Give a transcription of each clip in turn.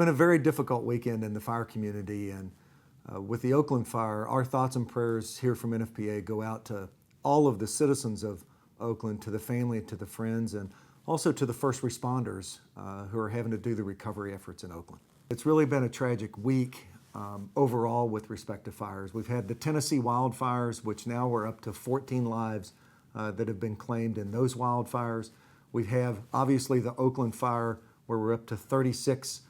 been a very difficult weekend in the fire community, and with the Oakland fire, our thoughts and prayers here from NFPA go out to all of the citizens of Oakland, to the family, to the friends, and also to the first responders who are having to do the recovery efforts in Oakland. It's really been a tragic week overall with respect to fires. We've had the Tennessee wildfires, which now we're up to 14 lives that have been claimed in those wildfires. We have obviously the Oakland fire, where we're up to 36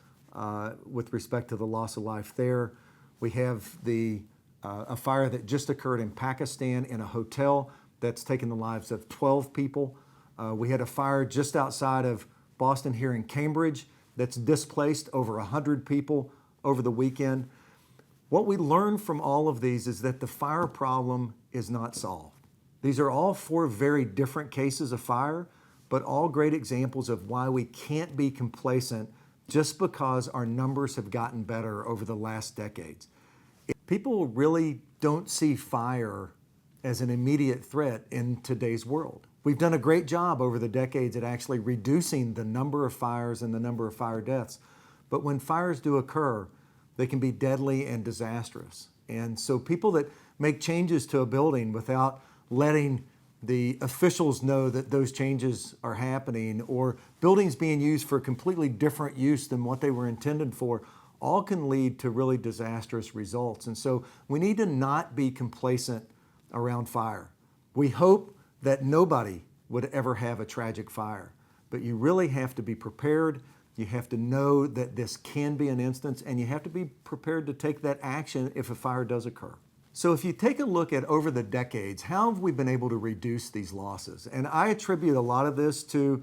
with respect to the loss of life there. We have a fire that just occurred in Pakistan in a hotel that's taken the lives of 12 people. We had a fire just outside of Boston here in Cambridge that's displaced over 100 people over the weekend. What we learned from all of these is that the fire problem is not solved. These are all four very different cases of fire, but all great examples of why we can't be complacent just because our numbers have gotten better over the last decades. People really don't see fire as an immediate threat in today's world. We've done a great job over the decades at actually reducing the number of fires and the number of fire deaths. But when fires do occur, they can be deadly and disastrous. And so people that make changes to a building without letting the officials know that those changes are happening, or buildings being used for a completely different use than what they were intended for, all can lead to really disastrous results. And so we need to not be complacent around fire. We hope that nobody would ever have a tragic fire, but you really have to be prepared. You have to know that this can be an instance, and you have to be prepared to take that action if a fire does occur. So if you take a look at over the decades, how have we been able to reduce these losses? And I attribute a lot of this to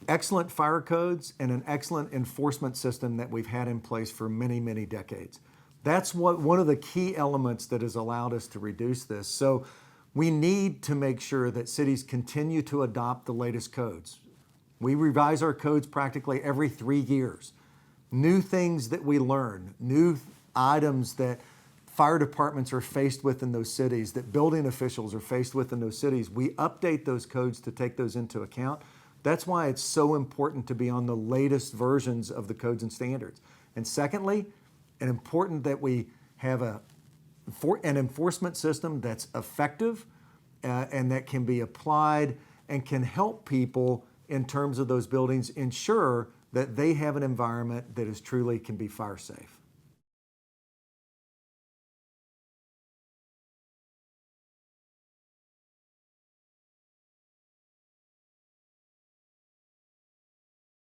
excellent fire codes and an excellent enforcement system that we've had in place for many, many decades. That's one of the key elements that has allowed us to reduce this. So we need to make sure that cities continue to adopt the latest codes. We revise our codes practically every 3 years. New things that we learn, new items that fire departments are faced with in those cities, that building officials are faced with in those cities, we update those codes to take those into account. That's why it's so important to be on the latest versions of the codes and standards. And secondly, it's important that we have an enforcement system that's effective and that can be applied and can help people in terms of those buildings ensure that they have an environment that is truly can be fire safe.